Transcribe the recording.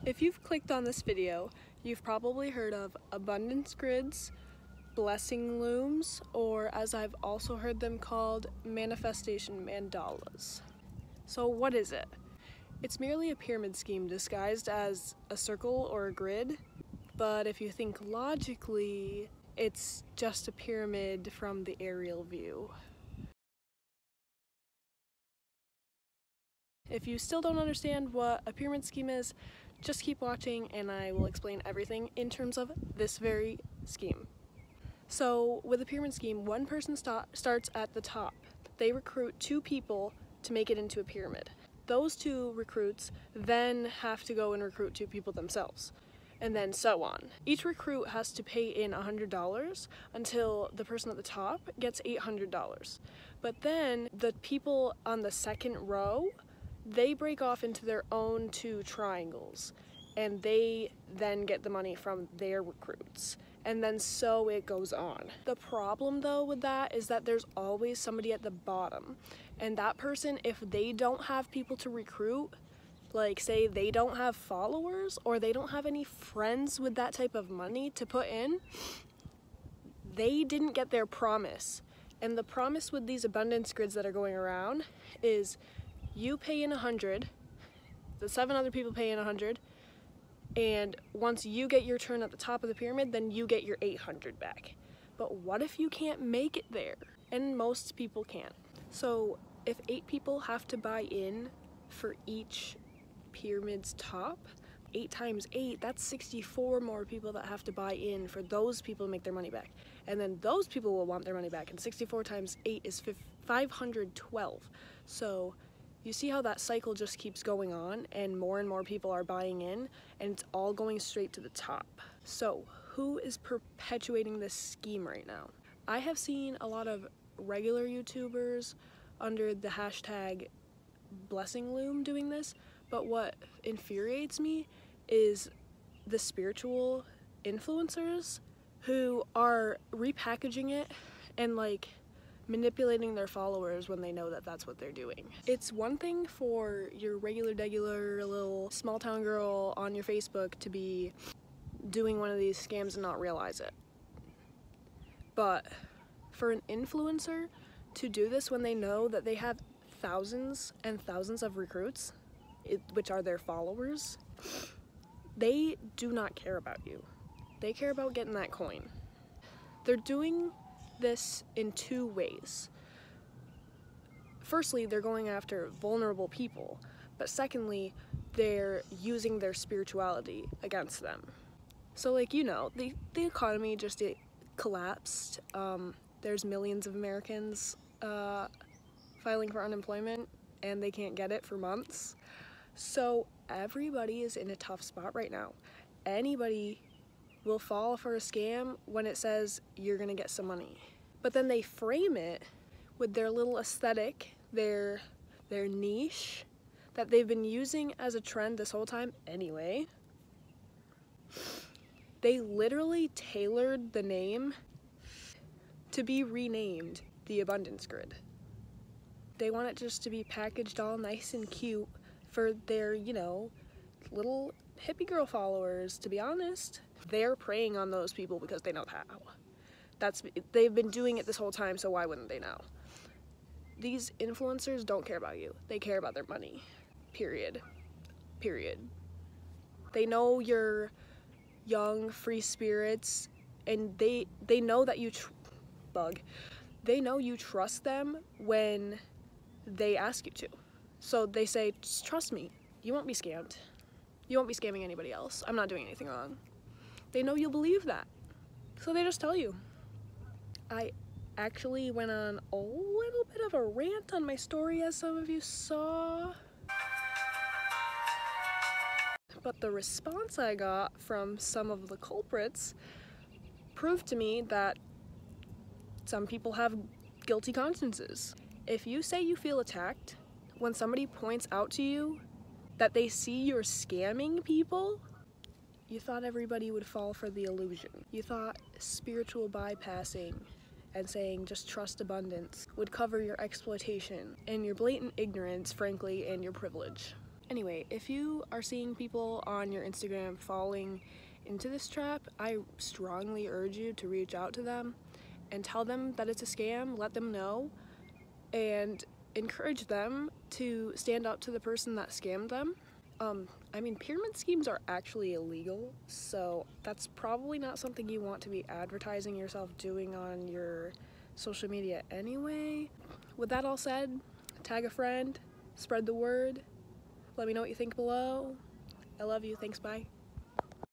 If you've clicked on this video, you've probably heard of abundance grids, blessing looms, or as I've also heard them called, manifestation mandalas. So what is it? It's merely a pyramid scheme disguised as a circle or a grid, but if you think logically, it's just a pyramid from the aerial view. If you still don't understand what a pyramid scheme is, just keep watching and I will explain everything in terms of this very scheme. So with a pyramid scheme, one person starts at the top. They recruit 2 people to make it into a pyramid. Those 2 recruits then have to go and recruit 2 people themselves, and then so on. Each recruit has to pay in $100 until the person at the top gets $800. But then the people on the second row, they break off into their own 2 triangles, and they then get the money from their recruits. And then so it goes on. The problem though with that is that there's always somebody at the bottom, and that person, if they don't have people to recruit, like say they don't have followers or they don't have any friends with that type of money to put in, they didn't get their promise. And the promise with these abundance grids that are going around is you pay in 100, the 7 other people pay in 100, and once you get your turn at the top of the pyramid, then you get your 800 back. But what if you can't make it there? And most people can't. So if 8 people have to buy in for each pyramid's top, 8 times 8, that's 64 more people that have to buy in for those people to make their money back. And then those people will want their money back, and 64 times 8 is 512. So you see how that cycle just keeps going on and more people are buying in, and it's all going straight to the top. So who is perpetuating this scheme right now? I have seen a lot of regular YouTubers under the hashtag blessing loom doing this, but what infuriates me is the spiritual influencers who are repackaging it and like manipulating their followers when they know that that's what they're doing. It's one thing for your regular little small town girl on your Facebook to be doing one of these scams and not realize it. But for an influencer to do this when they know that they have thousands and thousands of recruits, which are their followers, they do not care about you. They care about getting that coin. They're doing this in 2 ways. Firstly, they're going after vulnerable people, but secondly, they're using their spirituality against them. So like, you know, the economy just collapsed. There's millions of Americans filing for unemployment and they can't get it for months. So everybody is in a tough spot right now. Anybody will fall for a scam when it says you're gonna get some money. But then they frame it with their little aesthetic, their niche that they've been using as a trend this whole time anyway. They literally tailored the name to be renamed the Abundance Grid. They want it just to be packaged all nice and cute for their, you know, little hippie girl followers. To be honest, they're preying on those people because they know how. They've been doing it this whole time, so why wouldn't they now? These influencers don't care about you. They care about their money. Period. They know you're young, free spirits, and they know that you They know you trust them when they ask you to. So they say, just trust me. You won't be scammed. You won't be scamming anybody else. I'm not doing anything wrong. They know you'll believe that. So they just tell you. I actually went on a little bit of a rant on my story, as some of you saw. But the response I got from some of the culprits proved to me that some people have guilty consciences. If you say you feel attacked when somebody points out to you that they see you're scamming people, you thought everybody would fall for the illusion. You thought spiritual bypassing and saying just trust abundance would cover your exploitation and your blatant ignorance, frankly, and your privilege. Anyway, if you are seeing people on your Instagram falling into this trap, I strongly urge you to reach out to them and tell them that it's a scam, let them know, and encourage them to stand up to the person that scammed them. I mean, pyramid schemes are actually illegal, so that's probably not something you want to be advertising yourself doing on your social media anyway. With that all said, tag a friend, spread the word, let me know what you think below. I love you, thanks, bye.